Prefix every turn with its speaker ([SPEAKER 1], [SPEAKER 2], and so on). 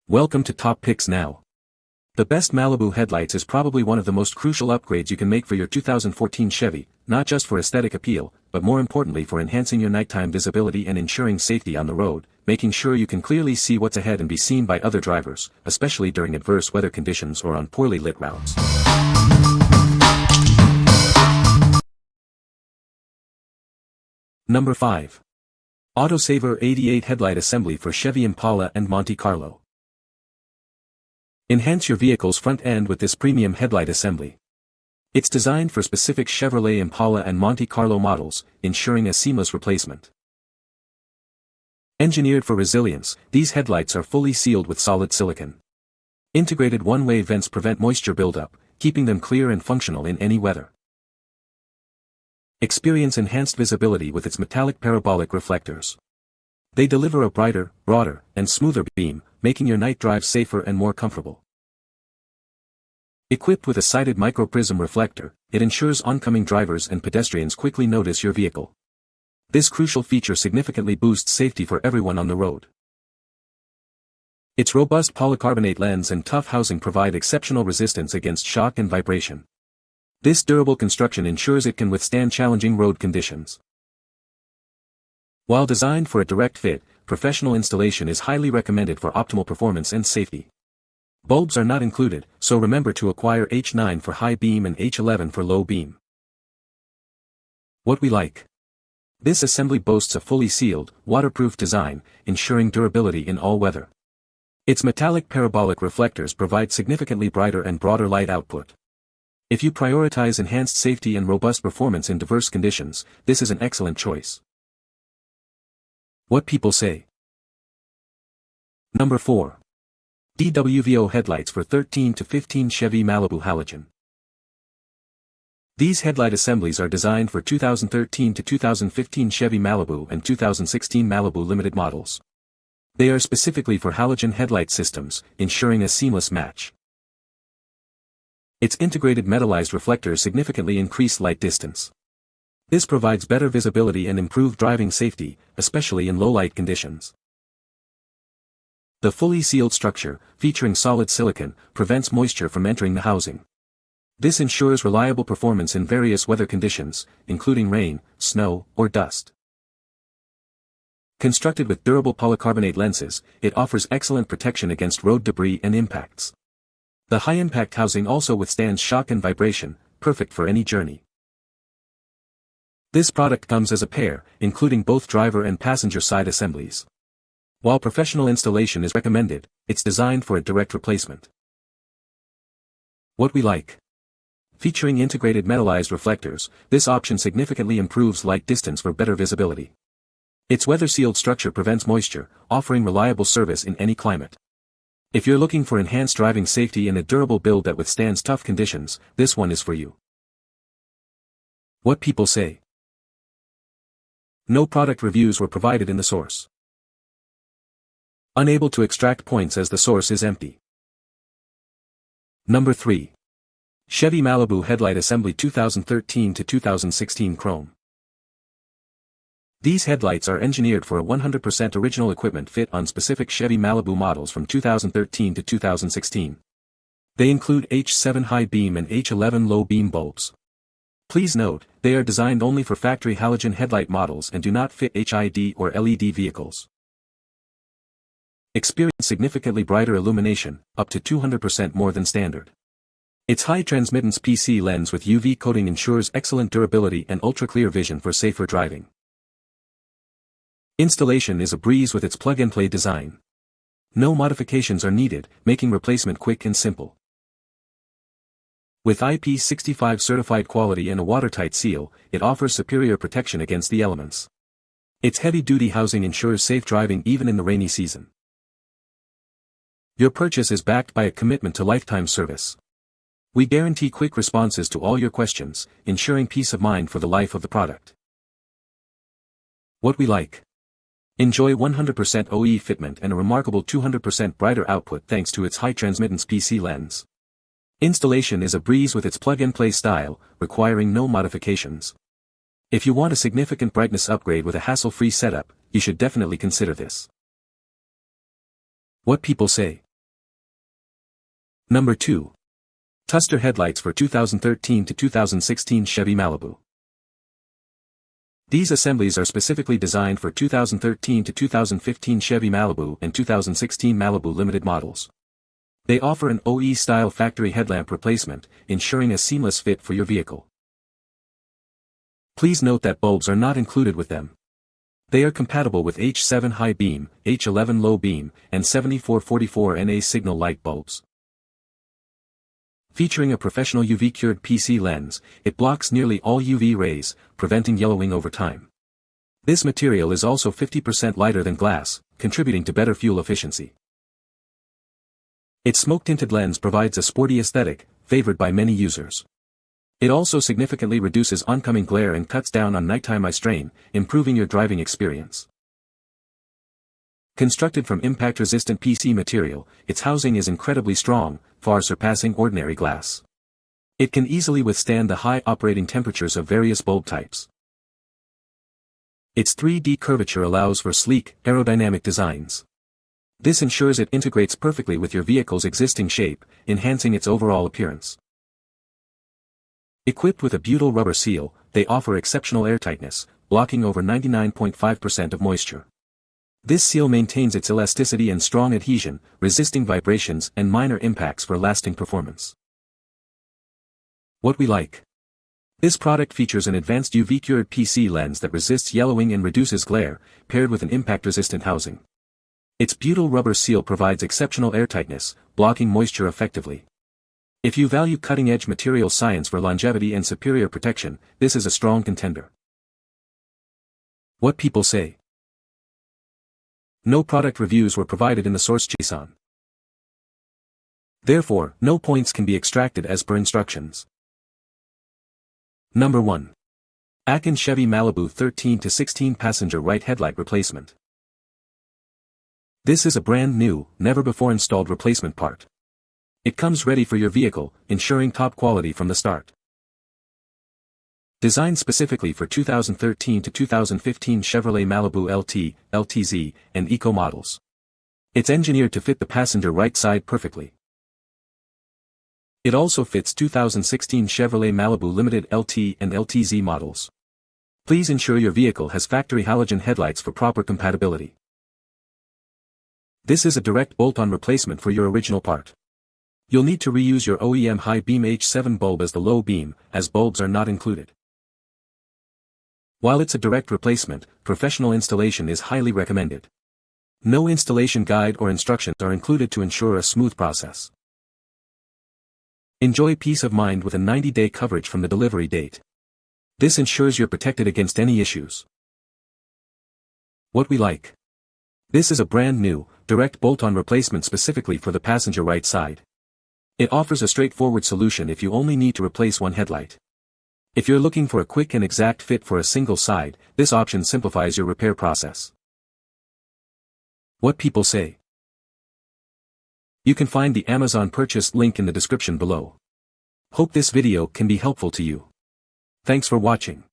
[SPEAKER 1] Welcome to Top Picks Now. The best Malibu Headlights is probably one of the most crucial upgrades you can make for your 2014 Chevy, not just for aesthetic appeal, but more importantly for enhancing your nighttime visibility and ensuring safety on the road, making sure you can clearly see what's ahead and be seen by other drivers, especially during adverse weather conditions or on poorly lit routes. Number 5. Autosaver 88 Headlight Assembly for Chevy Impala and Monte Carlo. Enhance your vehicle's front end with this premium headlight assembly. It's designed for specific Chevrolet Impala and Monte Carlo models, ensuring a seamless replacement. Engineered for resilience, these headlights are fully sealed with solid silicon. Integrated one-way vents prevent moisture buildup, keeping them clear and functional in any weather. Experience enhanced visibility with its metallic parabolic reflectors. They deliver a brighter, broader, and smoother beam, making your night drive safer and more comfortable. Equipped with a sighted microprism reflector, it ensures oncoming drivers and pedestrians quickly notice your vehicle. This crucial feature significantly boosts safety for everyone on the road. Its robust polycarbonate lens and tough housing provide exceptional resistance against shock and vibration. This durable construction ensures it can withstand challenging road conditions. While designed for a direct fit, professional installation is highly recommended for optimal performance and safety. Bulbs are not included, so remember to acquire H9 for high beam and H11 for low beam. What we like. This assembly boasts a fully sealed, waterproof design, ensuring durability in all weather. Its metallic parabolic reflectors provide significantly brighter and broader light output. If you prioritize enhanced safety and robust performance in diverse conditions, this is an excellent choice. What people say. Number 4. DWVO Headlights for 13 to 15 Chevy Malibu Halogen. These headlight assemblies are designed for 2013 to 2015 Chevy Malibu and 2016 Malibu Limited models. They are specifically for halogen headlight systems, ensuring a seamless match. Its integrated metallized reflectors significantly increase light distance. This provides better visibility and improved driving safety, especially in low-light conditions. The fully sealed structure, featuring solid silicon, prevents moisture from entering the housing. This ensures reliable performance in various weather conditions, including rain, snow, or dust. Constructed with durable polycarbonate lenses, it offers excellent protection against road debris and impacts. The high-impact housing also withstands shock and vibration, perfect for any journey. This product comes as a pair, including both driver and passenger side assemblies. While professional installation is recommended, it's designed for a direct replacement. What we like. Featuring integrated metallized reflectors, this option significantly improves light distance for better visibility. Its weather-sealed structure prevents moisture, offering reliable service in any climate. If you're looking for enhanced driving safety and a durable build that withstands tough conditions, this one is for you. What people say. No product reviews were provided in the source. Unable to extract points as the source is empty. Number 3. Chevy Malibu Headlight Assembly 2013 to 2016 Chrome. These headlights are engineered for a 100% original equipment fit on specific Chevy Malibu models from 2013 to 2016. They include H7 high beam and H11 low beam bulbs. Please note, they are designed only for factory halogen headlight models and do not fit HID or LED vehicles. Experience significantly brighter illumination, up to 200% more than standard. Its high transmittance PC lens with UV coating ensures excellent durability and ultra-clear vision for safer driving. Installation is a breeze with its plug-and-play design. No modifications are needed, making replacement quick and simple. With IP65 certified quality and a watertight seal, it offers superior protection against the elements. Its heavy-duty housing ensures safe driving even in the rainy season. Your purchase is backed by a commitment to lifetime service. We guarantee quick responses to all your questions, ensuring peace of mind for the life of the product. What we like. Enjoy 100% OE fitment and a remarkable 200% brighter output thanks to its high transmittance PC lens. Installation is a breeze with its plug-and-play style, requiring no modifications. If you want a significant brightness upgrade with a hassle-free setup, you should definitely consider this. What people say. Number 2. TUSDAR headlights for 2013 to 2016 Chevy Malibu. These assemblies are specifically designed for 2013 to 2015 Chevy Malibu and 2016 Malibu Limited models. They offer an OE-style factory headlamp replacement, ensuring a seamless fit for your vehicle. Please note that bulbs are not included with them. They are compatible with H7 high beam, H11 low beam, and 7444 NA signal light bulbs. Featuring a professional UV-cured PC lens, it blocks nearly all UV rays, preventing yellowing over time. This material is also 50% lighter than glass, contributing to better fuel efficiency. Its smoke-tinted lens provides a sporty aesthetic, favored by many users. It also significantly reduces oncoming glare and cuts down on nighttime eye strain, improving your driving experience. Constructed from impact-resistant PC material, its housing is incredibly strong, far surpassing ordinary glass. It can easily withstand the high operating temperatures of various bulb types. Its 3D curvature allows for sleek, aerodynamic designs. This ensures it integrates perfectly with your vehicle's existing shape, enhancing its overall appearance. Equipped with a butyl rubber seal, they offer exceptional airtightness, blocking over 99.5% of moisture. This seal maintains its elasticity and strong adhesion, resisting vibrations and minor impacts for lasting performance. What we like. This product features an advanced UV-cured PC lens that resists yellowing and reduces glare, paired with an impact-resistant housing. Its butyl rubber seal provides exceptional airtightness, blocking moisture effectively. If you value cutting-edge material science for longevity and superior protection, this is a strong contender. What people say. No product reviews were provided in the source JSON. Therefore, no points can be extracted as per instructions. Number 1. AKKON Chevy Malibu 13 to 16 passenger right headlight replacement. This is a brand new, never before installed replacement part. It comes ready for your vehicle, ensuring top quality from the start. Designed specifically for 2013 to 2015 Chevrolet Malibu LT, LTZ, and Eco models. It's engineered to fit the passenger right side perfectly. It also fits 2016 Chevrolet Malibu Limited LT and LTZ models. Please ensure your vehicle has factory halogen headlights for proper compatibility. This is a direct bolt-on replacement for your original part. You'll need to reuse your OEM high beam H7 bulb as the low beam, as bulbs are not included. While it's a direct replacement, professional installation is highly recommended. No installation guide or instructions are included to ensure a smooth process. Enjoy peace of mind with a 90-day coverage from the delivery date. This ensures you're protected against any issues. What we like. This is a brand new, direct bolt-on replacement specifically for the passenger right side. It offers a straightforward solution if you only need to replace one headlight. If you're looking for a quick and exact fit for a single side, this option simplifies your repair process. What people say. You can find the Amazon purchase link in the description below. Hope this video can be helpful to you. Thanks for watching.